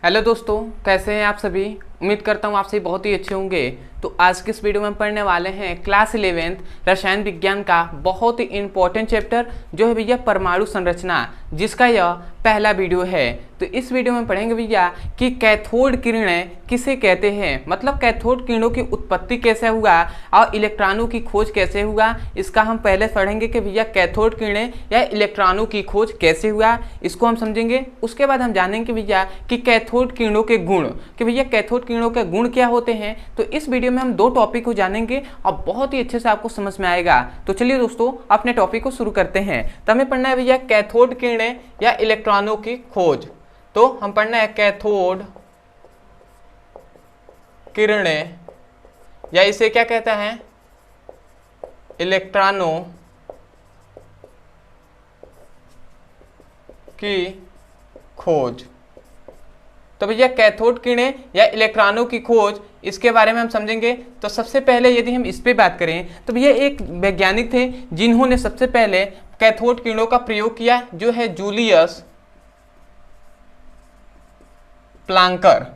Hello दोस्तों, कैसे हैं आप सभी। उम्मीद करता हूँ आप सभी बहुत ही अच्छे होंगे। तो आज के इस वीडियो में हम पढ़ने वाले हैं क्लास 11th रसायन विज्ञान का बहुत ही इंपॉर्टेंट चैप्टर जो है भैया परमाणु संरचना, जिसका यह पहला वीडियो है। तो इस वीडियो में पढ़ेंगे भैया कि कैथोड किरणें किसे कहते हैं, मतलब कैथोड किरणों की उत्पत्ति कैसे हुआ और इलेक्ट्रॉनों की खोज कैसे हुआ, इसका हम पहले पढ़ेंगे कि भैया कैथोड किरणें या इलेक्ट्रॉनों की खोज कैसे हुआ, इसको हम समझेंगे। उसके बाद हम जानेंगे भैया कि कैथोड किरणों के गुण, कि भैया कैथोड किरणों के गुण क्या होते हैं। तो इस वीडियो में हम दो टॉपिक को जानेंगे और बहुत ही अच्छे से आपको समझ में आएगा। तो चलिए दोस्तों अपने टॉपिक को शुरू करते हैं। तो हमें पढ़ना है भैया कैथोड किरणें या इलेक्ट्रॉनों की खोज। तो हम पढ़ना है कैथोड किरणें या इसे क्या कहता है, इलेक्ट्रॉनों की खोज। तो भैया कैथोड किरणें या इलेक्ट्रॉनों की खोज, इसके बारे में हम समझेंगे। तो सबसे पहले यदि हम इस पे बात करें तो भैया एक वैज्ञानिक थे जिन्होंने सबसे पहले कैथोड किरणों का प्रयोग किया, जो है जूलियस प्लांकर।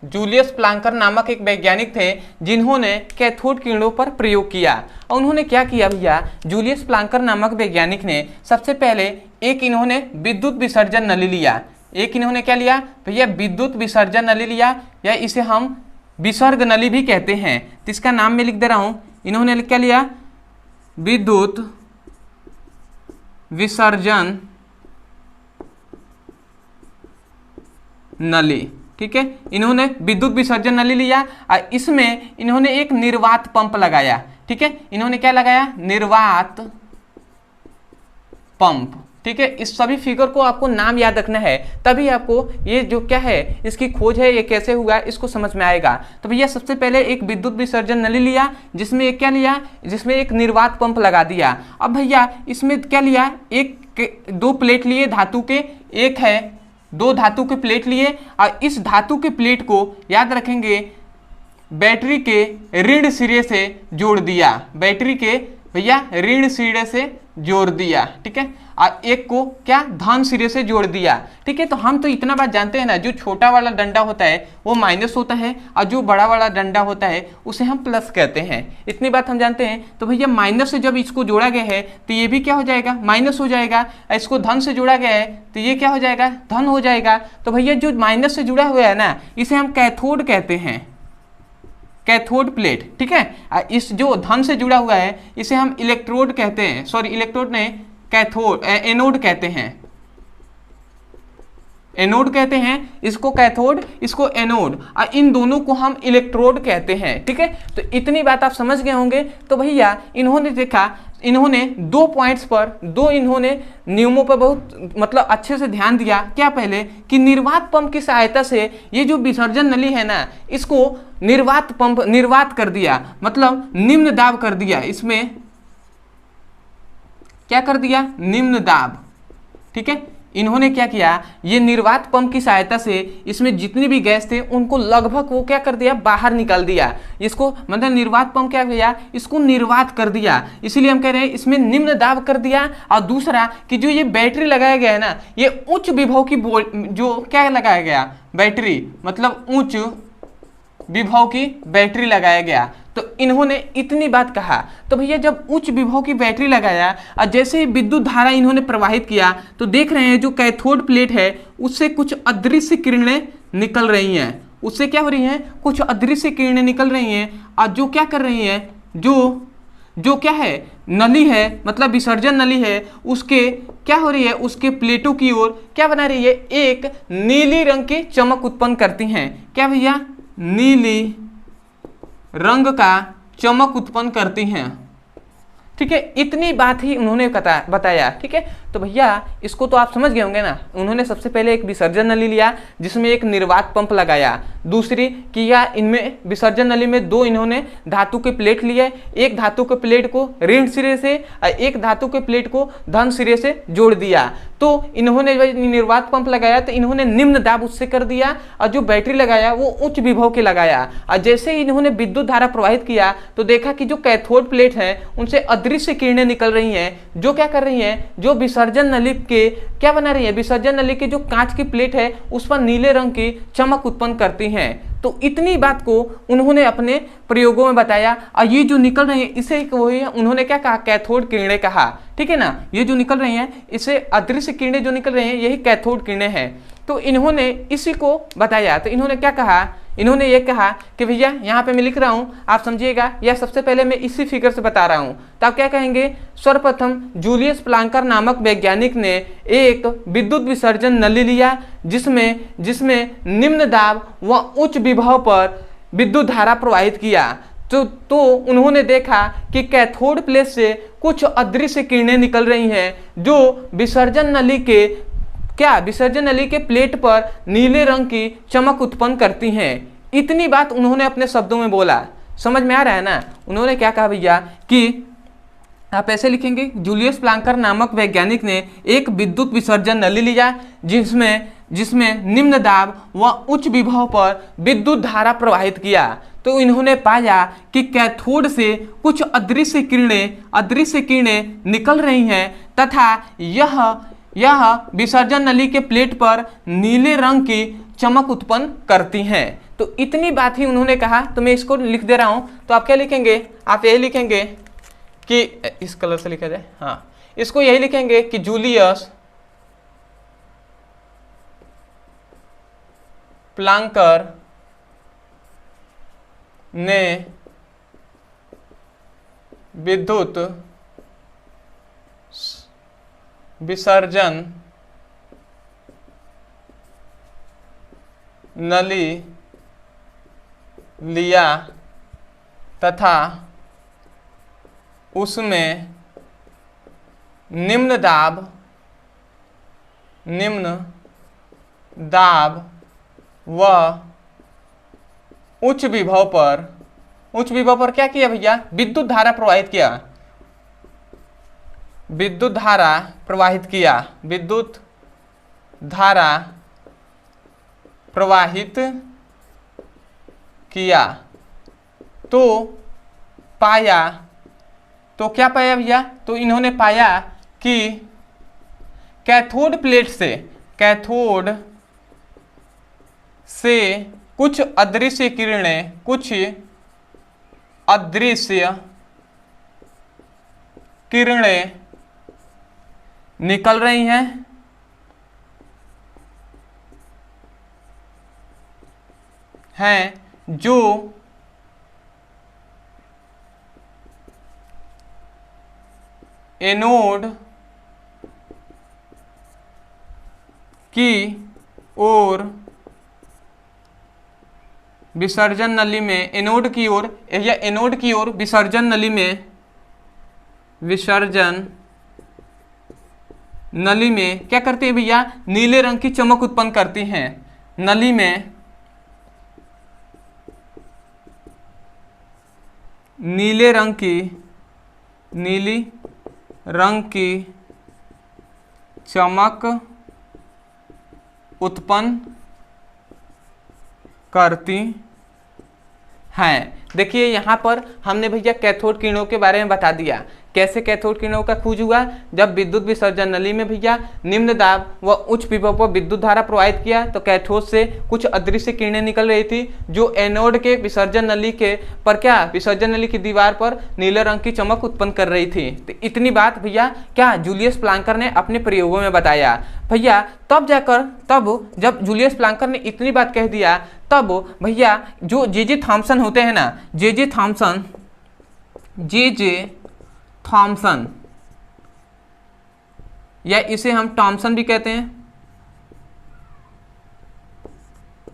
जूलियस प्लांकर नामक एक वैज्ञानिक थे जिन्होंने कैथोड किरणों पर प्रयोग किया। और उन्होंने क्या किया भैया, जूलियस प्लांकर नामक वैज्ञानिक ने सबसे पहले एक इन्होंने विद्युत विसर्जन नली लिया। एक इन्होंने क्या लिया भैया, विद्युत विसर्जन नली लिया, या इसे हम विसर्ग नली भी कहते हैं। तो इसका नाम मैं लिख दे रहा हूं। इन्होंने क्या लिया, विद्युत विसर्जन नली। ठीक है, इन्होंने विद्युत विसर्जन नली लिया और इसमें इन्होंने एक निर्वात पंप लगाया। ठीक है, इन्होंने क्या लगाया, निर्वात पंप। ठीक है, इस सभी फिगर को आपको नाम याद रखना है, तभी आपको ये जो क्या है इसकी खोज है ये कैसे हुआ इसको समझ में आएगा। तो भैया सबसे पहले एक विद्युत विसर्जन नली लिया, जिसमें एक क्या लिया, जिसमें एक निर्वात पंप लगा दिया। अब भैया इसमें क्या लिया, दो प्लेट लिए धातु के, एक है दो धातु के प्लेट लिए और इस धातु के प्लेट को याद रखेंगे बैटरी के ऋण सिरे से जोड़ दिया। बैटरी के भैया ऋण सिरे से जोड़ दिया। ठीक है, और एक को क्या धन सिरे से जोड़ दिया। ठीक है, तो हम तो इतना बात जानते हैं ना, जो छोटा वाला डंडा होता है वो माइनस होता है और जो बड़ा वाला डंडा होता है उसे हम प्लस कहते हैं। इतनी बात हम जानते हैं। तो भैया माइनस से जब इसको जोड़ा गया है तो ये भी क्या हो जाएगा, माइनस हो जाएगा। इसको धन से जोड़ा गया है तो ये क्या हो जाएगा, धन हो जाएगा। तो भैया जो माइनस से जुड़ा हुआ है ना, इसे हम कैथोड कहते हैं, कैथोड प्लेट। ठीक है, इस जो धन से जुड़ा हुआ है इसे हम इलेक्ट्रोड कहते हैं, सॉरी इलेक्ट्रोड नहीं, कैथोड एनोड कहते हैं, एनोड कहते हैं। इसको कैथोड, इसको एनोड, और इन दोनों को हम इलेक्ट्रोड कहते हैं। ठीक है, तो इतनी बात आप समझ गए होंगे। तो भैया इन्होंने देखा, इन्होंने दो पॉइंट्स पर, दो इन्होंने नियमों पर बहुत मतलब अच्छे से ध्यान दिया। क्या, पहले कि निर्वात पंप की सहायता से ये जो विसर्जन नली है ना, इसको निर्वात पंप, निर्वात कर दिया, मतलब निम्न दाब कर दिया। इसमें क्या कर दिया, निम्न दाब। ठीक है, इन्होंने क्या किया, ये निर्वात पंप की सहायता से इसमें जितनी भी गैस थे उनको लगभग वो क्या कर दिया, बाहर निकाल दिया। इसको मतलब निर्वात पंप क्या किया, इसको निर्वात कर दिया। इसीलिए हम कह रहे हैं इसमें निम्न दाब कर दिया। और दूसरा कि जो ये बैटरी लगाया गया है ना, ये उच्च विभव की जो क्या लगाया गया, बैटरी, मतलब उच्च विभव की बैटरी लगाया गया। तो इन्होंने इतनी बात कहा। तो भैया जब उच्च विभव की बैटरी लगाया और जैसे ही विद्युत धारा इन्होंने प्रवाहित किया तो देख रहे हैं जो कैथोड प्लेट है उससे कुछ अदृश्य किरणें निकल रही हैं। उससे क्या हो रही हैं, कुछ अदृश्य किरणें निकल रही हैं। और जो क्या कर रही हैं, जो क्या है, नली है, मतलब विसर्जन नली है, उसके क्या हो रही है, उसके प्लेटों की ओर क्या बना रही है, एक नीली रंग की चमक उत्पन्न करती हैं। क्या भैया, नीली रंग का चमक उत्पन्न करती हैं। ठीक है, इतनी बात ही उन्होंने बताया। ठीक है, तो भैया इसको तो आप समझ गए होंगे ना। उन्होंने सबसे पहले एक विसर्जन नली लिया जिसमें एक निर्वात पंप लगाया। दूसरी किया, इनमें विसर्जन नली में दो इन्होंने धातु के प्लेट लिए, एक धातु के प्लेट को ऋण सिरे से और एक धातु के प्लेट को धन सिरे से जोड़ दिया। तो इन्होंने जब निर्वात पंप लगाया तो इन्होंने निम्न दाब उससे कर दिया और जो बैटरी लगाया वो उच्च विभव के लगाया। और जैसे ही इन्होंने विद्युत धारा प्रवाहित किया तो देखा कि जो कैथोड प्लेट है उनसे अदृश्य किरणें निकल रही हैं, जो क्या कर रही हैं, जो विसर्जन नली के क्या बना रही है, विसर्जन नली के जो कांच की प्लेट है उस पर नीले रंग की चमक उत्पन्न करती हैं। तो इतनी बात को उन्होंने अपने प्रयोगों में बताया। और ये जो निकल रही है इसे वही उन्होंने क्या कहा, कैथोड किरणें कहा। ठीक है ना, ये जो निकल रही हैं इसे अदृश्य किरणें जो निकल रही हैं यही कैथोड किरणें हैं। तो इन्होंने इसी को बताया। तो इन्होंने क्या कहा, इन्होंने ये कहा कि भैया यहाँ पे मैं लिख रहा हूँ, आप समझिएगा, या सबसे पहले मैं इसी फिगर से बता रहा हूँ। तो आप क्या कहेंगे, सर्वप्रथम जूलियस प्लांकर नामक वैज्ञानिक ने एक विद्युत विसर्जन नली लिया जिसमें निम्न दाब व उच्च विभव पर विद्युत धारा प्रवाहित किया। तो उन्होंने देखा कि कैथोड प्लेट से कुछ अदृश्य किरणें निकल रही हैं जो विसर्जन नली के प्लेट पर नीले रंग की चमक उत्पन्न करती हैं। इतनी बात उन्होंने अपने शब्दों में बोला। समझ में आ रहा है ना। उन्होंने क्या कहा भैया कि आप ऐसे लिखेंगे, जूलियस प्लांकर नामक वैज्ञानिक ने एक विद्युत विसर्जन नली लिया जिसमें निम्न दाब व उच्च विभव पर विद्युत धारा प्रवाहित किया। तो इन्होंने पाया कि कैथोड से कुछ अदृश्य किरणें निकल रही हैं तथा यह विसर्जन नली के प्लेट पर नीले रंग की चमक उत्पन्न करती हैं। तो इतनी बात ही उन्होंने कहा। तो मैं इसको लिख दे रहा हूं। तो आप क्या लिखेंगे, आप यही लिखेंगे कि इस कलर से लिखा जाए, हाँ, इसको यही लिखेंगे कि जूलियस प्लांकर ने विद्युत विसर्जन नली लिया तथा उसमें निम्न दाब व उच्च विभव पर क्या किया भैया, विद्युत धारा प्रवाहित किया। विद्युत धारा प्रवाहित किया तो क्या पाया भैया, तो इन्होंने पाया कि कैथोड प्लेट से कुछ अदृश्य किरणें निकल रही हैं जो एनोड की ओर विसर्जन नली में विसर्जन नली में क्या करती है भैया, नीले रंग की चमक उत्पन्न करती हैं। नली में नीली रंग की चमक उत्पन्न करती हैं। देखिए यहाँ पर हमने भैया कैथोड किरणों के बारे में बता दिया। कैसे कैथोड किरणों का खोज हुआ, जब विद्युत विसर्जन नली में भैया निम्न दाब व उच्च विभव पर विद्युत धारा प्रवाहित किया तो कैथोड से कुछ अदृश्य किरणें निकल रही थी जो एनोड के विसर्जन नली के पर विसर्जन नली की दीवार पर नीले रंग की चमक उत्पन्न कर रही थी। तो इतनी बात भैया जूलियस प्लांकर ने अपने प्रयोगों में बताया भैया। तब जब जूलियस प्लांकर ने इतनी बात कह दिया तब भैया जो जे थॉमसन होते हैं ना, जे थॉमसन या इसे हम टॉमसन भी कहते हैं,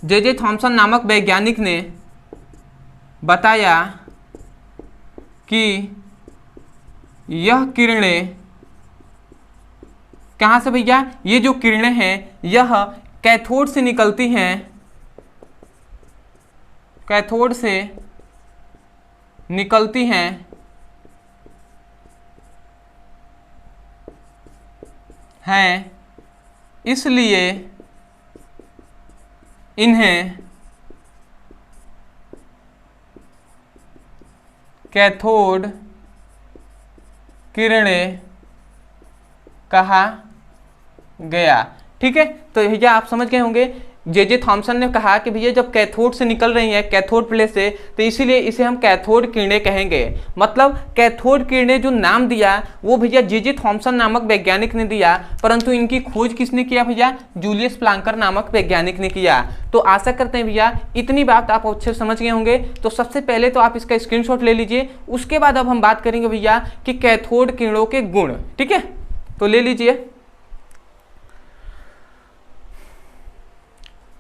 जे थॉमसन नामक वैज्ञानिक ने बताया कि यह किरणें कहाँ से भैया, ये जो किरणें हैं यह कैथोड से निकलती हैं, कैथोड से निकलती हैं इसलिए इन्हें कैथोड किरणें कहा गया। ठीक है, तो भैया आप समझ गए होंगे जे थॉमसन ने कहा कि भैया जब कैथोड से निकल रही है, कैथोड प्लेट से, तो इसीलिए इसे हम कैथोड किरणें कहेंगे। मतलब कैथोड किरणें जो नाम दिया वो भैया जे थॉमसन नामक वैज्ञानिक ने दिया, परंतु इनकी खोज किसने किया भैया? जूलियस प्लांकर नामक वैज्ञानिक ने किया। तो आशा करते हैं भैया इतनी बात आप अच्छे से समझ गए होंगे। तो सबसे पहले तो आप इसका स्क्रीनशॉट ले लीजिए, उसके बाद अब हम बात करेंगे भैया कि कैथोड किरणों के गुण। ठीक है, तो ले लीजिए।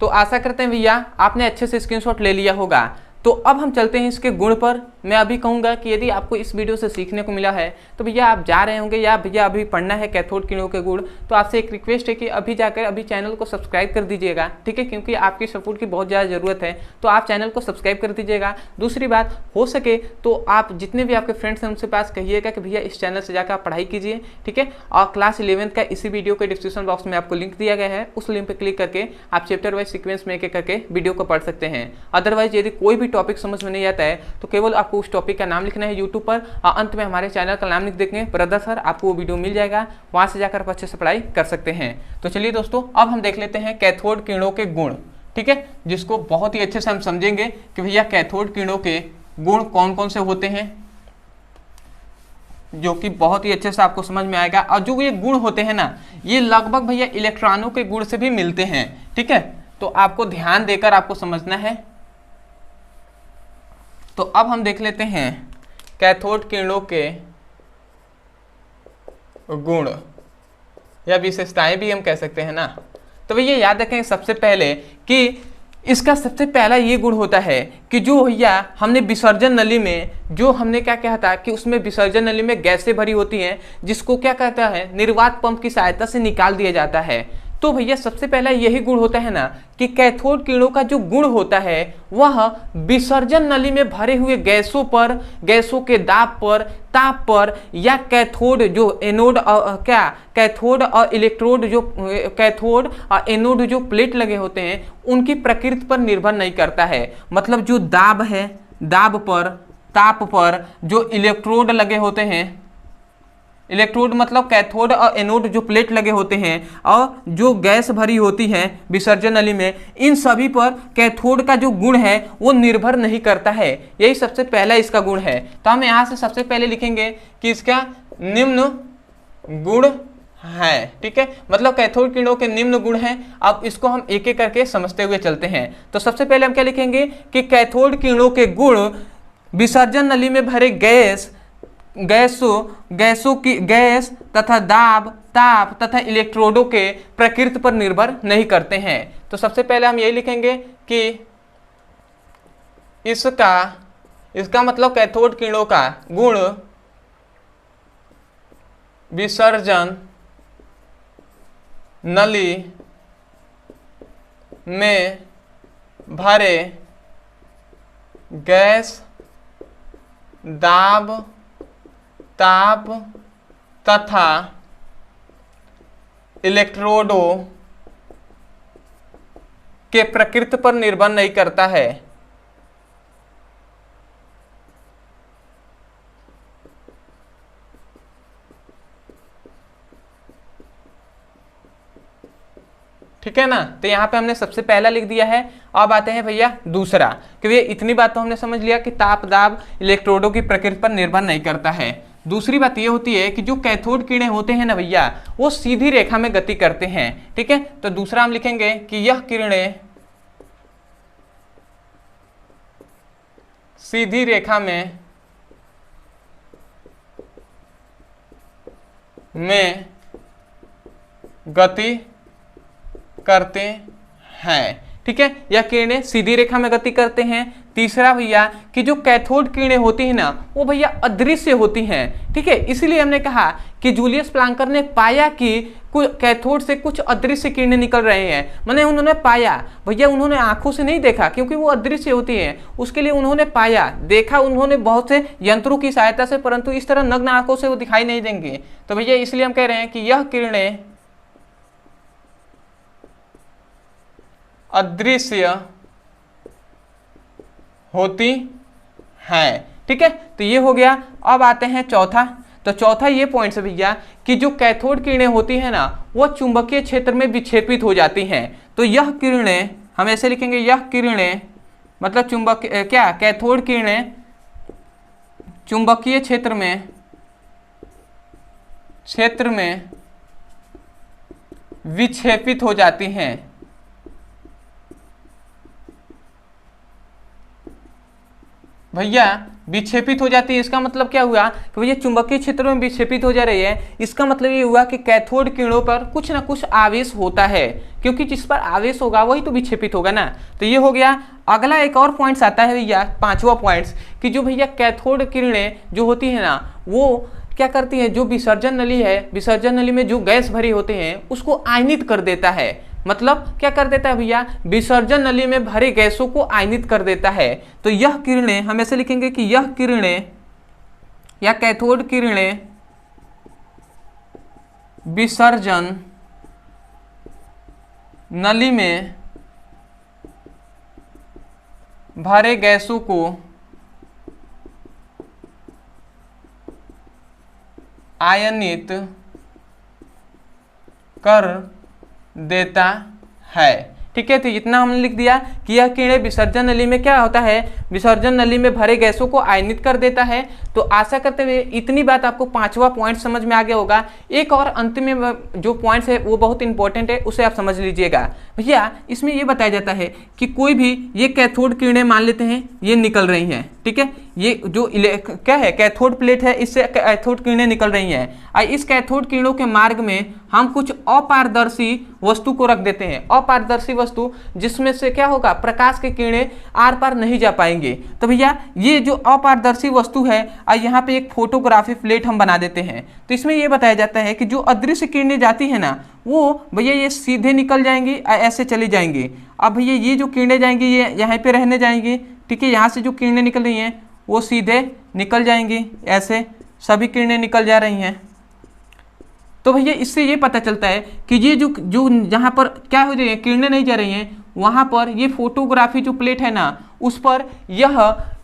तो आशा करते हैं भैया आपने अच्छे से स्क्रीनशॉट ले लिया होगा। तो अब हम चलते हैं इसके गुण पर। मैं अभी कहूँगा कि यदि आपको इस वीडियो से सीखने को मिला है तो भैया आप जा रहे होंगे या भैया अभी पढ़ना है कैथोड किरणों के गुण, तो आपसे एक रिक्वेस्ट है कि अभी जाकर अभी चैनल को सब्सक्राइब कर दीजिएगा। ठीक है, क्योंकि आपकी सपोर्ट की बहुत ज़्यादा ज़रूरत है, तो आप चैनल को सब्सक्राइब कर दीजिएगा। दूसरी बात, हो सके तो आप जितने भी आपके फ्रेंड्स हैं उनसे पास कहिएगा कि भैया इस चैनल से जाकर आप पढ़ाई कीजिए। ठीक है, और क्लास 11th का इसी वीडियो के डिस्क्रिप्शन बॉक्स में आपको लिंक दिया गया है, उस लिंक पर क्लिक करके आप चैप्टर वाइज सीक्वेंस में एक करके वीडियो को पढ़ सकते हैं। अदरवाइज यदि कोई भी टॉपिक समझ में नहीं आता है तो केवल आपको उस टॉपिक का नाम लिखना है यूट्यूब पर, और अंत में हमारे चैनल का नाम लिख देंगे ब्रदर सर, आपको वो वीडियो मिल जाएगा, वहां से जाकर आप अच्छे से पढ़ाई कर सकते हैं। तो चलिए दोस्तों, अब हम देख लेते हैं कैथोड किरणों के गुण। ठीक है, जिसको बहुत ही अच्छे से हम समझेंगे कि भैया कैथोड किरणों के गुण कौन कौन से होते हैं, जो कि बहुत ही अच्छे से आपको समझ में आएगा। और जो ये गुण होते हैं ना, ये लगभग भैया इलेक्ट्रॉनों के गुण से भी मिलते हैं। ठीक है, तो आपको ध्यान देकर आपको समझना है। तो अब हम देख लेते हैं कैथोड किरणों के गुण या विशेषताएं भी हम कह सकते हैं ना। तो भैया याद रखें सबसे पहले कि इसका सबसे पहला ये गुण होता है कि जो भैया हमने विसर्जन नली में जो हमने क्या कहा था कि उसमें विसर्जन नली में गैसें भरी होती हैं, जिसको क्या कहता है, निर्वात पंप की सहायता से निकाल दिया जाता है। तो भैया सबसे पहला यही गुण होता है ना कि कैथोड किरणों का जो गुण होता है वह विसर्जन नली में भरे हुए गैसों पर, गैसों के दाब पर, ताप पर, या कैथोड जो एनोड कैथोड और इलेक्ट्रोड जो कैथोड और एनोड जो प्लेट लगे होते हैं उनकी प्रकृति पर निर्भर नहीं करता है। मतलब जो दाब है, दाब पर, ताप पर जो इलेक्ट्रोड लगे होते हैं, इलेक्ट्रोड मतलब कैथोड और एनोड जो प्लेट लगे होते हैं, और जो गैस भरी होती है विसर्जन नली में, इन सभी पर कैथोड का जो गुण है वो निर्भर नहीं करता है। यही सबसे पहला इसका गुण है। तो हम यहाँ से सबसे पहले लिखेंगे कि इसका निम्न गुण है। ठीक है, मतलब कैथोड किरणों के निम्न गुण हैं। अब इसको हम एक एक करके समझते हुए चलते हैं। तो सबसे पहले हम क्या लिखेंगे कि कैथोड किरणों के गुण विसर्जन नली में भरे गैसों की गैस तथा दाब, ताप तथा इलेक्ट्रोडों के प्रकृति पर निर्भर नहीं करते हैं। तो सबसे पहले हम यही लिखेंगे कि इसका मतलब कैथोड किरणों का गुण विसर्जन नली में भरे गैस, दाब, ताप तथा इलेक्ट्रोडों के प्रकृति पर निर्भर नहीं करता है। ठीक है ना, तो यहाँ पे हमने सबसे पहला लिख दिया है। अब आते हैं भैया दूसरा, कि भैया इतनी बात तो हमने समझ लिया कि ताप, दाब इलेक्ट्रोडों की प्रकृति पर निर्भर नहीं करता है। दूसरी बात ये होती है कि जो कैथोड किरणें होते हैं ना भैया, वो सीधी रेखा में गति करते हैं। ठीक है, तो दूसरा हम लिखेंगे कि यह किरणें सीधी रेखा में गति करते हैं। ठीक है, यह किरणें सीधी रेखा में गति करते हैं। तीसरा भैया कि जो कैथोड किरणें होती हैं ना वो भैया अदृश्य होती हैं। ठीक है, इसीलिए हमने कहा कि जूलियस प्लांकर ने पाया कि कैथोड से कुछ अदृश्य किरणें निकल रहे हैं। माने उन्होंने पाया भैया, उन्होंने आंखों से नहीं देखा क्योंकि वो अदृश्य होती हैं, उसके लिए उन्होंने पाया, देखा उन्होंने बहुत से यंत्रों की सहायता से, परंतु इस तरह नग्न आंखों से वो दिखाई नहीं देंगे। तो भैया इसलिए हम कह रहे हैं कि यह किरणें अदृश्य होती हैं। ठीक है, तो ये हो गया। अब आते हैं चौथा। तो चौथा ये पॉइंट है भैया कि जो कैथोड किरणें होती है ना वो चुंबकीय क्षेत्र में विक्षेपित हो जाती हैं। तो यह किरणें हम ऐसे लिखेंगे, यह किरणें मतलब क्या कैथोड किरणें चुंबकीय क्षेत्र में विक्षेपित हो जाती हैं। भैया विक्षेपित हो जाती है, इसका मतलब क्या हुआ कि भैया चुंबकीय क्षेत्र में विक्षेपित हो जा रही है। इसका मतलब ये हुआ कि कैथोड किरणों पर कुछ ना कुछ आवेश होता है, क्योंकि जिस पर आवेश होगा वही तो विक्षेपित होगा ना। तो ये हो गया। अगला एक और पॉइंट्स आता है भैया, पांचवा पॉइंट्स, कि जो भैया कैथोड किरणें जो होती है ना वो क्या करती है, जो विसर्जन नली है, विसर्जन नली में जो गैस भरी होते हैं उसको आयनित कर देता है। मतलब क्या कर देता है भैया, विसर्जन नली में भरे गैसों को आयनित कर देता है। तो यह किरणें हम ऐसे लिखेंगे कि यह किरणें या कैथोड किरणें विसर्जन नली में भरे गैसों को आयनित कर देता है। ठीक है, तो इतना हमने लिख दिया कि यह किरणें विसर्जन नली में क्या होता है, विसर्जन नली में भरे गैसों को आयनित कर देता है। तो आशा करते हुए इतनी बात आपको पांचवा पॉइंट समझ में आ गया होगा। एक और अंत में जो पॉइंट्स है वो बहुत इंपॉर्टेंट है, उसे आप समझ लीजिएगा। भैया इसमें ये बताया जाता है कि कोई भी ये कैथोड किरणें मान लेते हैं ये निकल रही हैं, ठीक है, ये जो क्या है कैथोड प्लेट है इससे कैथोड किरणें निकल रही हैं। और इस कैथोड किरणों के मार्ग में हम कुछ अपारदर्शी वस्तु को रख देते हैं, अपारदर्शी वस्तु जिसमें से क्या होगा, प्रकाश की किरणें आर पार नहीं जा पाएंगे। तो भैया ये जो अपारदर्शी वस्तु है और यहाँ पे एक फोटोग्राफी प्लेट हम बना देते हैं। तो इसमें ये बताया जाता है कि जो अदृश्य किरणें जाती है ना वो भैया ये सीधे निकल जाएंगी, ऐसे चली जाएंगी। अब भैया ये जो किरणें जाएंगी ये यहाँ पे रहने जाएंगी, ठीक है, यहाँ से जो किरणें निकल रही हैं वो सीधे निकल जाएंगी, ऐसे सभी किरणें निकल जा रही हैं। तो भैया इससे ये पता चलता है कि ये जो जहाँ पर क्या हो रही है किरणें नहीं जा रही हैं वहाँ पर ये फोटोग्राफी जो प्लेट है ना उस पर यह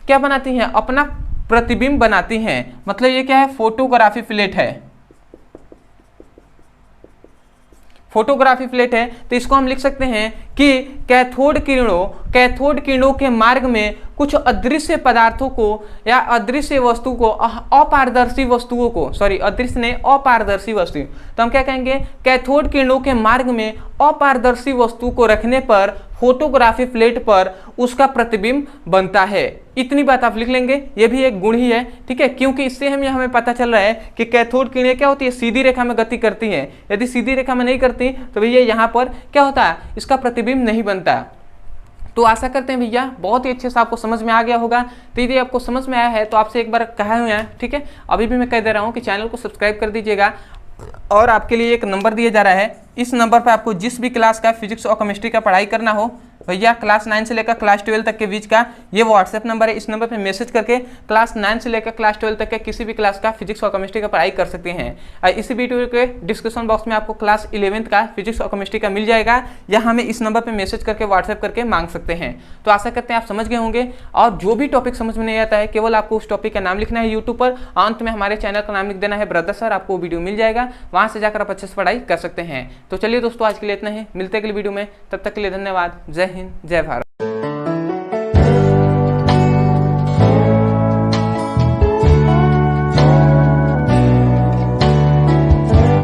क्या बनाती हैं, अपना प्रतिबिंब बनाती हैं। मतलब ये क्या है, फोटोग्राफी प्लेट है, फोटोग्राफी प्लेट है। तो इसको हम लिख सकते हैं कि कैथोड किरणों के मार्ग में कुछ अदृश्य पदार्थों को या अदृश्य वस्तु को, अपारदर्शी वस्तुओं को, सॉरी अदृश्य नहीं अपारदर्शी वस्तु, तो हम क्या कहेंगे, कैथोड किरणों के मार्ग में अपारदर्शी वस्तु को रखने पर फोटोग्राफी प्लेट पर उसका प्रतिबिंब बनता है। इतनी बात आप लिख लेंगे, ये भी एक गुण ही है, ठीक है, क्योंकि इससे हमें पता चल रहा है कि कैथोड किरणें क्या होती है, सीधी रेखा में गति करती हैं। यदि सीधी रेखा में नहीं करती तो भैया यहाँ पर क्या होता है, इसका प्रतिबिंब नहीं बनता। तो आशा करते हैं भैया बहुत ही अच्छे से आपको समझ में आ गया होगा। तो यदि आपको समझ में आया है तो आपसे एक बार कहा हुआ है, ठीक है, अभी भी मैं कह दे रहा हूँ कि चैनल को सब्सक्राइब कर दीजिएगा। और आपके लिए एक नंबर दिया जा रहा है, इस नंबर पर आपको जिस भी क्लास का फिजिक्स और केमिस्ट्री का पढ़ाई करना हो भैया, क्लास 9 से लेकर क्लास 12 तक के बीच का ये व्हाट्सएप नंबर है। इस नंबर पे मैसेज करके क्लास 9 से लेकर क्लास 12 तक के किसी भी क्लास का फिजिक्स और केमिस्ट्री का पढ़ाई कर सकते हैं। और इसी वीडियो के डिस्क्रिप्शन बॉक्स में आपको क्लास 11th का फिजिक्स और केमिस्ट्री का मिल जाएगा, या हमें इस नंबर पर मैसेज करके व्हाट्सएप करके मांग सकते हैं। तो आशा करते हैं आप समझ गए होंगे। और जो भी टॉपिक समझ में नहीं आता है केवल आपको उस टॉपिक का नाम लिखना है यूट्यूब पर, अंत में हमारे चैनल का नाम लिख देना है ब्रदर सर, आपको वीडियो मिल जाएगा, वहाँ से जाकर आप अच्छे से पढ़ाई कर सकते हैं। तो चलिए दोस्तों आज के लिए इतना ही, मिलते हैं अगली वीडियो में, तब तक के लिए धन्यवाद। जय हिंद, जय भारत।